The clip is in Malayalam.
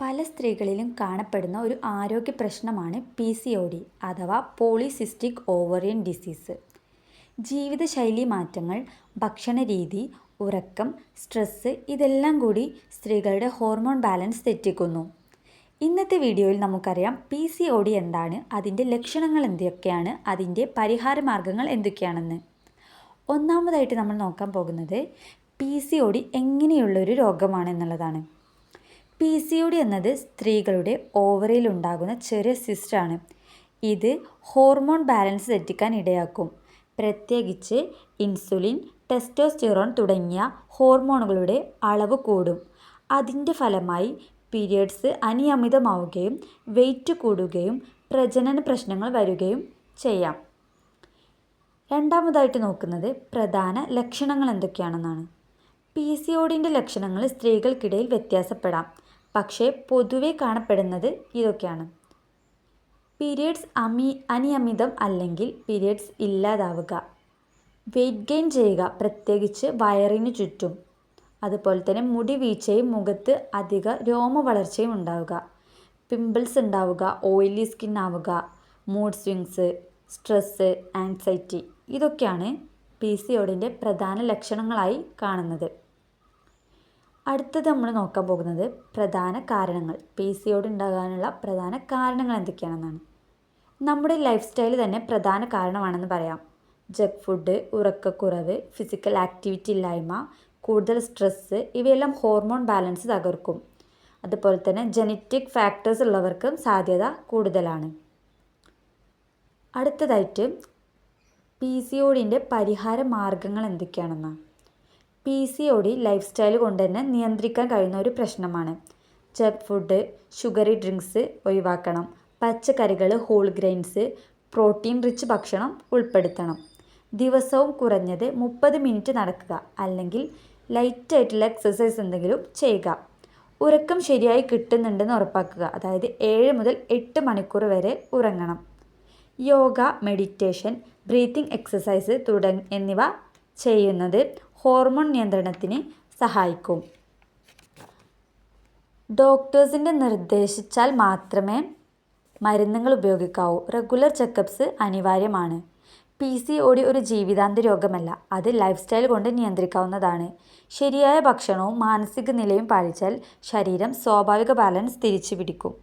പല സ്ത്രീകളിലും കാണപ്പെടുന്ന ഒരു ആരോഗ്യ പ്രശ്നമാണ് PCOD അഥവാ പോളിസിസ്റ്റിക് ഓവറിയൻ ഡിസീസ്. ജീവിതശൈലി മാറ്റങ്ങൾ, ഭക്ഷണരീതി, ഉറക്കം, സ്ട്രെസ്സ് ഇതെല്ലാം കൂടി സ്ത്രീകളുടെ ഹോർമോൺ ബാലൻസ് തെറ്റിക്കുന്നു. ഇന്നത്തെ വീഡിയോയിൽ നമുക്കറിയാം PCOD എന്താണ്, അതിൻ്റെ ലക്ഷണങ്ങൾ എന്തൊക്കെയാണ്, അതിൻ്റെ പരിഹാര മാർഗങ്ങൾ എന്തൊക്കെയാണെന്ന്. ഒന്നാമതായിട്ട് നമ്മൾ നോക്കാൻ പോകുന്നത് PCOD എങ്ങനെയുള്ളൊരു രോഗമാണെന്നുള്ളതാണ്. PCOD എന്നത് സ്ത്രീകളുടെ ഓവറിയിൽ ഉണ്ടാകുന്ന ചെറിയ സിസ്റ്റാണ്. ഇത് ഹോർമോൺ ബാലൻസ് തെറ്റിക്കാൻ ഇടയാക്കും. പ്രത്യേകിച്ച് ഇൻസുലിൻ, ടെസ്റ്റോസ്റ്റിറോൺ തുടങ്ങിയ ഹോർമോണുകളുടെ അളവ് കൂടും. അതിൻ്റെ ഫലമായി പീരിയഡ്സ് അനിയമിതമാവുകയും വെയിറ്റ് കൂടുകയും പ്രജനന പ്രശ്നങ്ങൾ വരികയും ചെയ്യാം. രണ്ടാമതായിട്ട് നോക്കുന്നത് പ്രധാന ലക്ഷണങ്ങൾ എന്തൊക്കെയാണെന്നാണ്. PCODൻ്റെ ലക്ഷണങ്ങൾ സ്ത്രീകൾക്കിടയിൽ വ്യത്യാസപ്പെടാം, പക്ഷേ പൊതുവെ കാണപ്പെടുന്നത് ഇതൊക്കെയാണ്. പീരിയഡ്സ് അനിയമിതം അല്ലെങ്കിൽ പീരിയഡ്സ് ഇല്ലാതാവുക, വെയിറ്റ് ഗെയിൻ ചെയ്യുക, പ്രത്യേകിച്ച് വയറിനു ചുറ്റും, അതുപോലെ തന്നെ മുടി വീഴ്ചയും മുഖത്ത് അധിക രോമ വളർച്ചയും ഉണ്ടാവുക, പിമ്പിൾസ് ഉണ്ടാവുക, ഓയിലി സ്കിൻ ആവുക, മൂഡ് സ്വിങ്സ്, സ്ട്രെസ്സ്, ആൻസൈറ്റി ഇതൊക്കെയാണ് PCODൻ്റെ പ്രധാന ലക്ഷണങ്ങളായി കാണുന്നത്. അടുത്തത് നമ്മൾ നോക്കാൻ പോകുന്നത് പ്രധാന കാരണങ്ങൾ. PCOD ഉണ്ടാകാനുള്ള പ്രധാന കാരണങ്ങൾ എന്തൊക്കെയാണെന്നാണ്. നമ്മുടെ ലൈഫ് സ്റ്റൈൽ തന്നെ പ്രധാന കാരണമാണെന്ന് പറയാം. ജങ്ക് ഫുഡ്, ഉറക്കക്കുറവ്, ഫിസിക്കൽ ആക്ടിവിറ്റി ഇല്ലായ്മ, കൂടുതൽ സ്ട്രെസ്സ് ഇവയെല്ലാം ഹോർമോൺ ബാലൻസ് തകർക്കും. അതുപോലെ തന്നെ ജനറ്റിക് ഫാക്ടേഴ്സ് ഉള്ളവർക്കും സാധ്യത കൂടുതലാണ്. അടുത്തതായിട്ട് PCODൻ്റെ പരിഹാര മാർഗങ്ങൾ എന്തൊക്കെയാണെന്നാണ്. PCOD ലൈഫ് സ്റ്റൈൽ കൊണ്ട് തന്നെ നിയന്ത്രിക്കാൻ കഴിയുന്ന ഒരു പ്രശ്നമാണ്. ജങ്ക് ഫുഡ്, ഷുഗറി ഡ്രിങ്ക്സ് ഒഴിവാക്കണം. പച്ചക്കറികൾ, ഹോൾ ഗ്രെയിൻസ്, പ്രോട്ടീൻ റിച്ച് ഭക്ഷണം ഉൾപ്പെടുത്തണം. ദിവസവും കുറഞ്ഞത് 30 മിനിറ്റ് നടക്കുക അല്ലെങ്കിൽ ലൈറ്റായിട്ടുള്ള എക്സസൈസ് എന്തെങ്കിലും ചെയ്യുക. ഉറക്കം ശരിയായി കിട്ടുന്നുണ്ടെന്ന് ഉറപ്പാക്കുക, അതായത് 7 മുതൽ 8 മണിക്കൂർ വരെ ഉറങ്ങണം. യോഗ, മെഡിറ്റേഷൻ, ബ്രീത്തിങ് എക്സസൈസ് എന്നിവ ചെയ്യുന്നത് ഹോർമോൺ നിയന്ത്രണത്തിന് സഹായിക്കും. ഡോക്ടേഴ്സിൻ്റെ നിർദ്ദേശിച്ചാൽ മാത്രമേ മരുന്നുകൾ ഉപയോഗിക്കാവൂ. റെഗുലർ ചെക്കപ്സ് അനിവാര്യമാണ്. PCOD ഒരു ജീവിതാന്ത രോഗമല്ല, അത് ലൈഫ് സ്റ്റൈൽ കൊണ്ട് നിയന്ത്രിക്കാവുന്നതാണ്. ശരിയായ ഭക്ഷണവും മാനസിക നിലയും പാലിച്ചാൽ ശരീരം സ്വാഭാവിക ബാലൻസ് തിരിച്ചു പിടിക്കും.